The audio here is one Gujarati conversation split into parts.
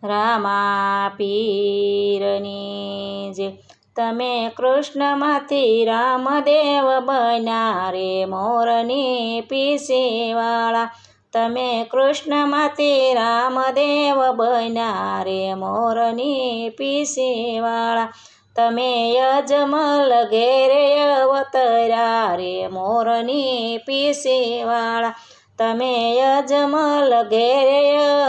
રામા પીરની જે તમે કૃષ્ણમાંથી રામદેવ બન્યા રે મોરની પીસીવાળા તમે કૃષ્ણમાંથી રામદેવ બન્યા રે મોરની પીસીવાળા તમે યજમલ ઘેરે અવતર્યા રે મોરની પીસીવાળા તમે યજમલ ઘેરે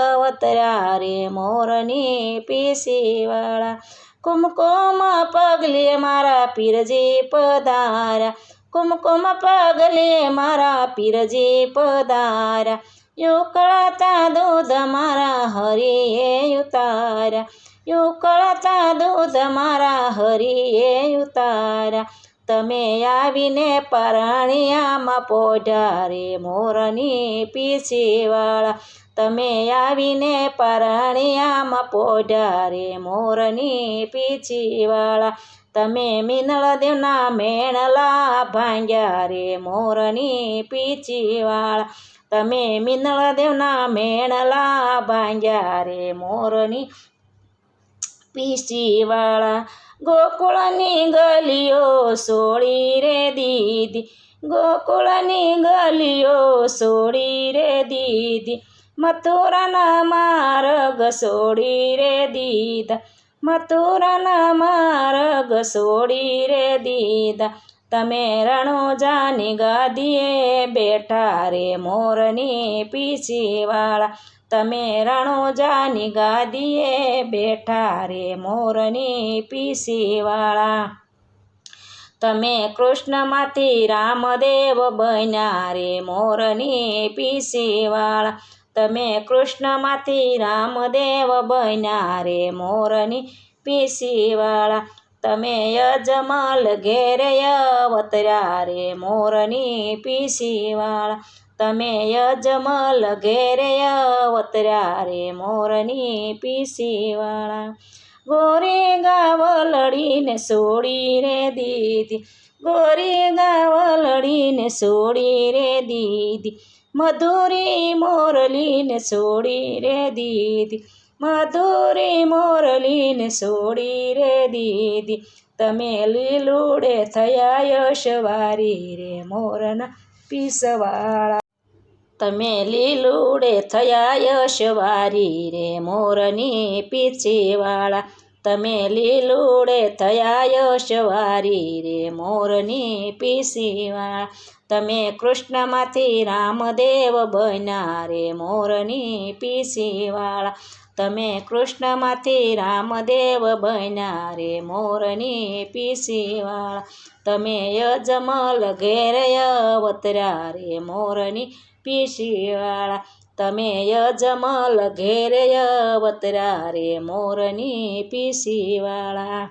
અવતર્યા રે મોરની પીસીવાળા કુમકુમ પગલે મારા પીરજી પધાર્યા કુમકુમ પગલે મારા પીરજી પધાર્યા યુકળતા દૂધ મારા હરિએ ઉતાર્યા યુકળતા દૂધ મારા હરિએ ઉતાર્યા તમે આવીને પરણિયામાં પોઢ્યા રે મોરની પીસીવાળા તમે આવીને પરણિયામાં પોઢ્યા રે મોરની પીસીવાળા તમે મિનળ દેવના મેણલા ભાંગ્યા રે મોરની પીસીવાળા તમે મિનળ દેવના મેણલા ભાંગ્યા રે મોરની પીસીવાળા ગોકુળની ગલીઓ સોળી રે દીદી ગોકુળની ગલીઓ સોળી રે દીદી મથુરાના માર્ગ સોળી રે દીધા મથુરાના માર્ગ સોળી રે દીધા તમે રણુજાની ગાદીએ બેઠા રે મોરની પીસીવાળા તમે રણુજાની ગાદીએ બેઠા રે મોરની પીસીવાળા તમે કૃષ્ણમાંથી રામદેવ બન્યા રે મોરની પીસીવાળા તમે કૃષ્ણમાંથી રામદેવ બન્યા રે મોરની પીસીવાળા તમે યજમલ ઘેરે અવતર્યા રે મોરની પીસીવાળા તમે યજમલ ઘેરે અવતર્યા રે મોરની પીસીવાળા ગોરી ગાવલડીને સોડી રે દીદી ગોરી ગાવલડીને સોડી રે દીદી મધુરી મોરલીને સોડી રે દીદી મધુરી મોરલીને સોડી રે દીદી તમે લીલુડે થયા યશવારી રે મોરના પીસવાળા તમે લીલુડે થયા યશવારી રે મોરની પીસીવાળા તમે લીલુડે થયા યશવારી રે મોરની પીસીવાળા તમે કૃષ્ણમાંથી રામદેવ બન્યા રે મોરની પીસીવાળા તમે કૃષ્ણમાંથી રામદેવ બન્યા રે મોરની પીસીવાળા તમે યજમલ ઘેરે અવતર્યા રે મોરની પીસીવાળા તમે યજમલ ઘેરે અવતર્યા રે મોરની પીસીવાળા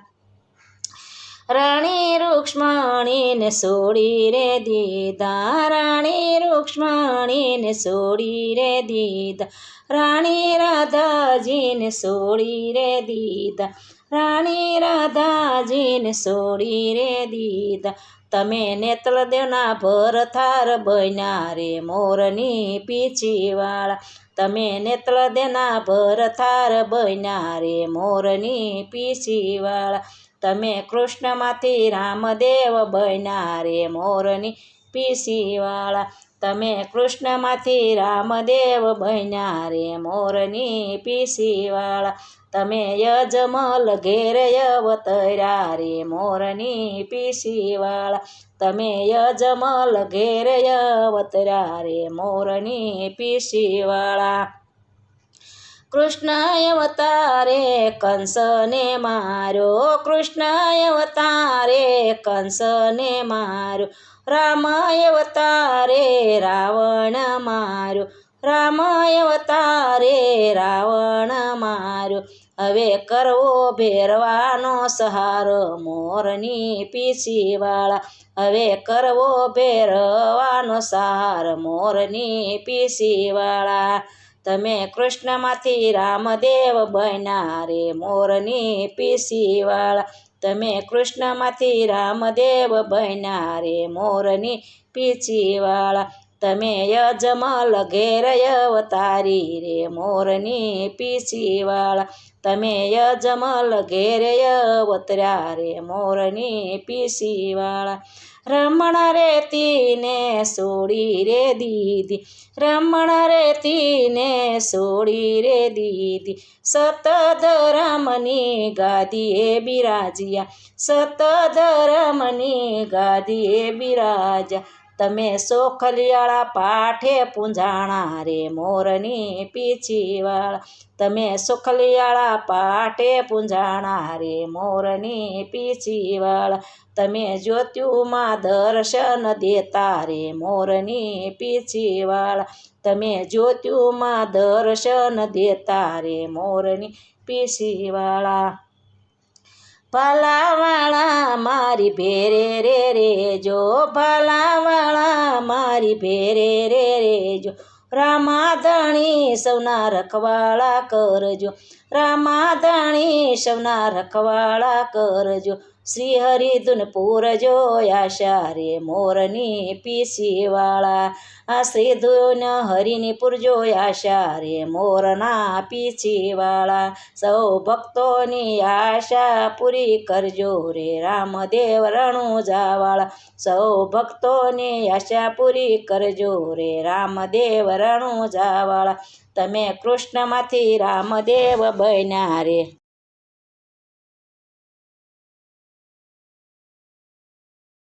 રાણી રૂક્ષ્મણીને સોડી રે દીધા રાણી રૂક્ષ્મણીને સોડી રે દીધા રાણી રાધાજીને સોડી રે દીધા રાણી રાધાજીને સોડી રે દીધા તમે નેત્રદેવના ભરથાર બન્યા રે મોરની પીસીવાળા તમે નેત્રદેવના ભરથાર બન્યા રે મોરની પીસીવાળા તમે કૃષ્ણમાંથી રામદેવ બન્યા રે મોરની પીસીવાળા તમે કૃષ્ણમાંથી રામદેવ બન્યા રે મોરની પીસીવાળા તમે યજમલ ઘેરે અવતર્યા રે મોરની પીસીવાળા તમે યજમલ ઘેરે અવતર્યા રે મોરની પીસીવાળા કૃષ્ણ અવતારે કંસને માર્યો કૃષ્ણ અવતારે કંસને માર્યો રામ અવતારે રાવણ માર્યો રામ અવતારે રાવણ માર્યો હવે કરવો ભેરવાનો સહારો મોરની પીસીવાળા હવે કરવો ભેરવાનો સહાર મોરની પીસીવાળા તમે કૃષ્ણમાંથી રામદેવ બન્યા રે મોરની પીસીવાળા તમે કૃષ્ણમાંથી રામદેવ બન્યા રે મોરની પીસીવાળા તમે યજમલ ઘેર અવતારી રે મોરની પીસીવાળા તમે યજમલ ઘેર અવતર્યા રે મોરની પીસીવાળા રમણ રેતીને સોડી રે દીધી રમણ રેતીને સોડી રે દીધી સતધરમની ગાદીએ બિરાજ્યા સતધરમની ગાદીએ બિરાજ્યા તમે સોખલિયાળા પાઠે પૂંજાણા રે મોરની પીછીવાળા તમે સોખલિયાળા પાઠે પૂંજાણા રે મોરની પીછીવાળા તમે જ્યોત્યુમાં દર્શન દેતા રે મોરની પીછીવાળા તમે જ્યોત્યુમાં દર્શન દેતા રે મોરની પીછીવાળા ભલાવાળા મારી ભેરે રે રેજો ભલાવાળા મારી ભેરે રે રેજો રામાધણી સૌના રખવાળા કરજો રામાધણી સૌના રખવાળા કરજો શ્રી હરિધુન પૂરજો આશા રે મોરની પીસીવાળા આ શ્રી ધુન હરિની પૂરજો આશા રે મોરના પીછીવાળા સૌ ભક્તોની આશા પૂરી કરજો રે રામદેવ રણુજાવાળા સૌ ભક્તોની આશા પૂરી કરજો રે રામદેવ રણુજાવાળા તમે કૃષ્ણમાંથી રામદેવ બન્યા રે